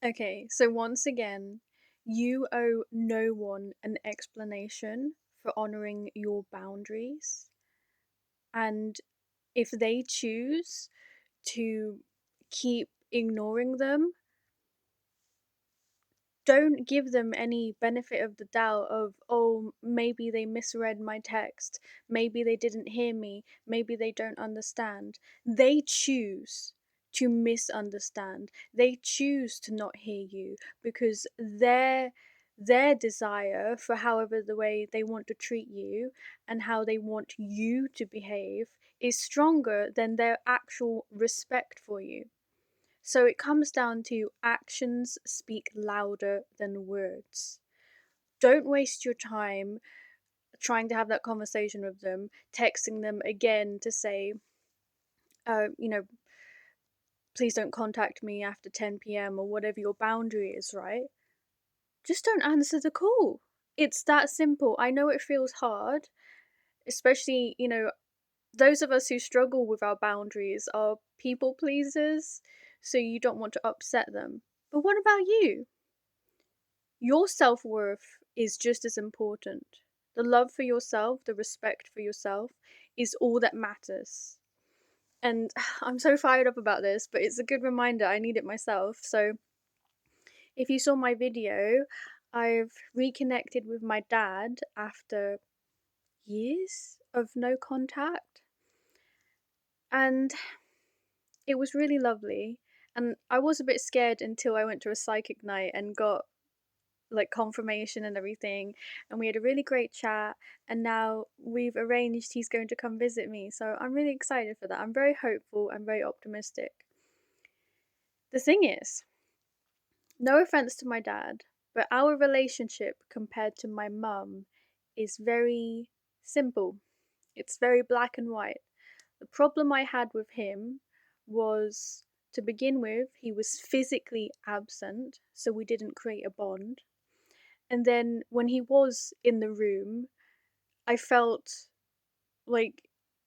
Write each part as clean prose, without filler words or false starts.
Okay, so once again, you owe no one an explanation for honoring your boundaries. And if they choose to keep ignoring them, don't give them any benefit of the doubt of, oh, maybe they misread my text, maybe they didn't hear me, maybe they don't understand. They choose to misunderstand. They choose to not hear you because their desire for however the way they want to treat you and how they want you to behave is stronger than their actual respect for you. So it comes down to actions speak louder than words. Don't waste your time trying to have that conversation with them, texting them again to say, uh, you know, please don't contact me after 10 p.m. or whatever your boundary is, right? Just don't answer the call. It's that simple. I know it feels hard, especially, those of us who struggle with our boundaries are people pleasers, so you don't want to upset them. But what about you? Your self worth is just as important. The love for yourself, the respect for yourself is all that matters. And I'm so fired up about this, but it's a good reminder. I need it myself. So, if you saw my video, I've reconnected with my dad after years of no contact. And it was really lovely. And I was a bit scared until I went to a psychic night and got like confirmation and everything, and we had a really great chat, and now we've arranged he's going to come visit me, so I'm really excited for that. I'm very hopeful and very optimistic. The thing is, no offense to my dad, but our relationship compared to my mum is very simple. It's very black and white. The problem I had with him was, to begin with, he was physically absent, so we didn't create a bond. And then when he was in the room, I felt like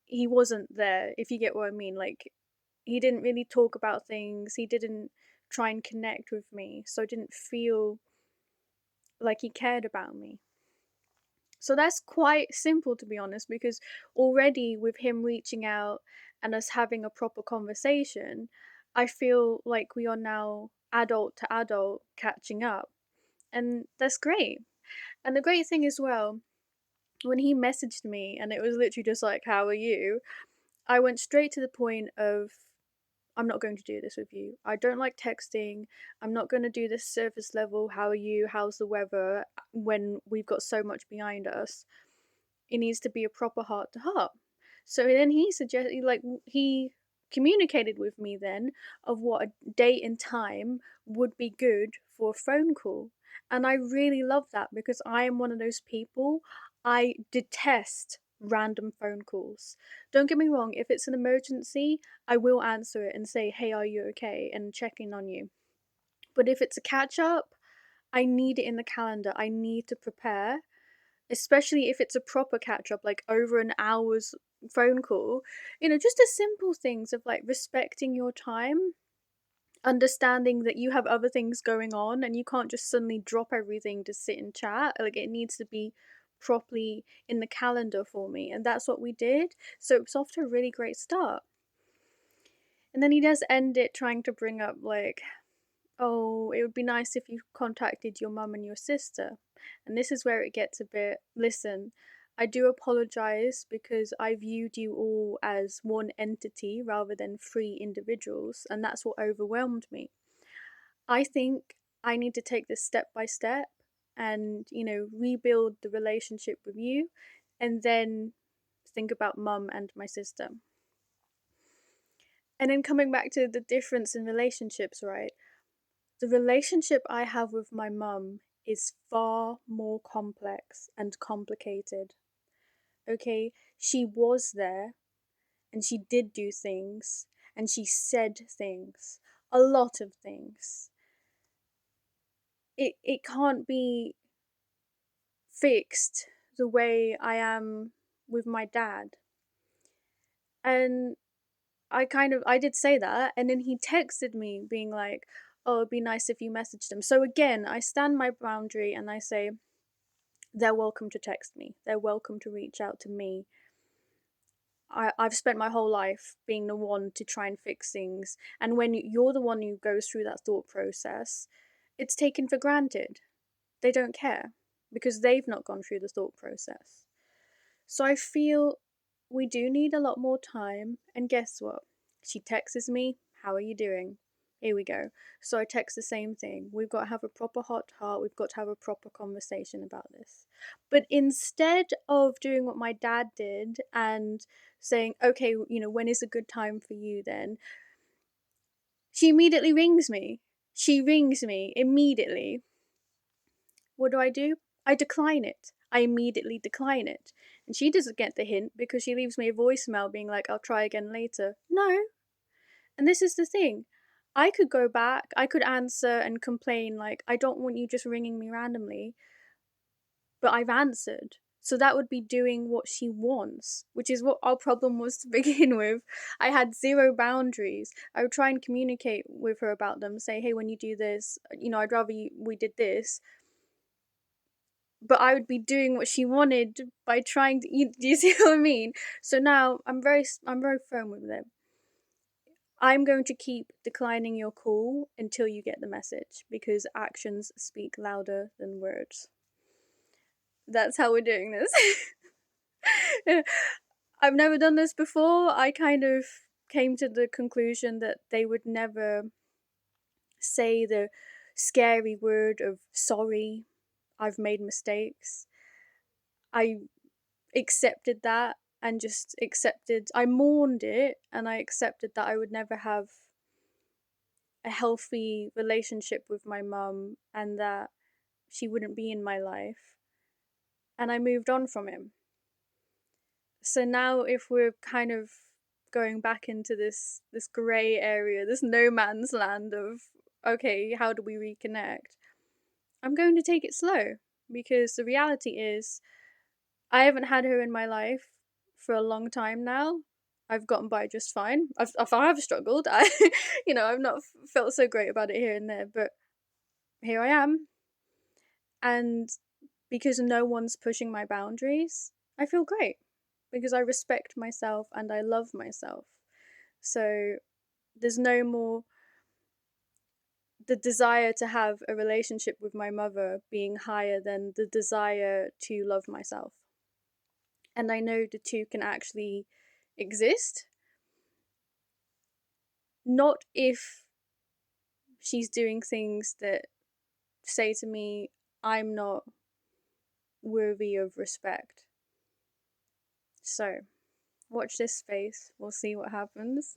he wasn't there, if you get what I mean. Like, he didn't really talk about things, he didn't try and connect with me, so I didn't feel like he cared about me. So that's quite simple, to be honest, because already with him reaching out and us having a proper conversation, I feel like we are now adult to adult catching up. And that's great. And the great thing as well, when he messaged me and it was literally just like, how are you? I went straight to the point of, I'm not going to do this with you. I don't like texting. I'm not going to do this surface level, how are you? How's the weather? When we've got so much behind us. It needs to be a proper heart to heart. So then he suggested, like, he communicated with me then of what a date and time would be good for a phone call. And I really love that because I am one of those people, I detest random phone calls. Don't get me wrong, if it's an emergency, I will answer it and say, hey, are you okay? And check in on you. But if it's a catch up, I need it in the calendar. I need to prepare, especially if it's a proper catch up, like over an hour's phone call. Just the simple things of like respecting your time, understanding that you have other things going on and you can't just suddenly drop everything to sit and chat. Like, it needs to be properly in the calendar for me, and that's what we did. So it's off to a really great start. And then he does end it trying to bring up, like, oh, it would be nice if you contacted your mum and your sister. And this is where it gets a bit, listen, I do apologise because I viewed you all as one entity rather than three individuals, and that's what overwhelmed me. I think I need to take this step by step and, rebuild the relationship with you, and then think about mum and my sister. And then coming back to the difference in relationships, right? The relationship I have with my mum is far more complex and complicated. Okay, she was there and she did do things and she said things, a lot of things. It can't be fixed the way I am with my dad. And I did say that, and then he texted me being like, oh, it'd be nice if you messaged them. So again, I stand my boundary and I say, they're welcome to text me. They're welcome to reach out to me. I've spent my whole life being the one to try and fix things. And when you're the one who goes through that thought process, it's taken for granted. They don't care because they've not gone through the thought process. So I feel we do need a lot more time. And guess what? She texts me, how are you doing? Here we go. So I text the same thing. We've got to have a proper hot heart. We've got to have a proper conversation about this. But instead of doing what my dad did and saying, okay, when is a good time for you then? She immediately rings me. She rings me immediately. What do? I decline it. I immediately decline it. And she doesn't get the hint because she leaves me a voicemail being like, I'll try again later. No. And this is the thing. I could go back, I could answer and complain, like, I don't want you just ringing me randomly. But I've answered. So that would be doing what she wants, which is what our problem was to begin with. I had zero boundaries. I would try and communicate with her about them, say, hey, when you do this, I'd rather we did this. But I would be doing what she wanted by trying to eat. Do you see what I mean? So now I'm very firm with it. I'm going to keep declining your call until you get the message because actions speak louder than words. That's how we're doing this. I've never done this before. I kind of came to the conclusion that they would never say the scary word of sorry, I've made mistakes. I accepted that and just accepted, I mourned it and I accepted that I would never have a healthy relationship with my mum and that she wouldn't be in my life. And I moved on from him. So now if we're kind of going back into this grey area, this no man's land of, okay, how do we reconnect? I'm going to take it slow because the reality is I haven't had her in my life for a long time now. I've gotten by just fine. I've struggled. I've not felt so great about it here and there, but here I am. And because no one's pushing my boundaries, I feel great because I respect myself and I love myself. So there's no more the desire to have a relationship with my mother being higher than the desire to love myself. And I know the two can actually exist. Not if she's doing things that say to me, I'm not worthy of respect. So, watch this space. We'll see what happens.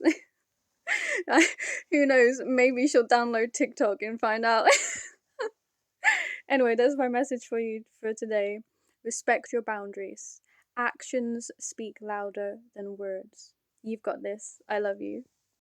Who knows? Maybe she'll download TikTok and find out. Anyway, that's my message for you for today. Respect your boundaries. Actions speak louder than words. You've got this. I love you.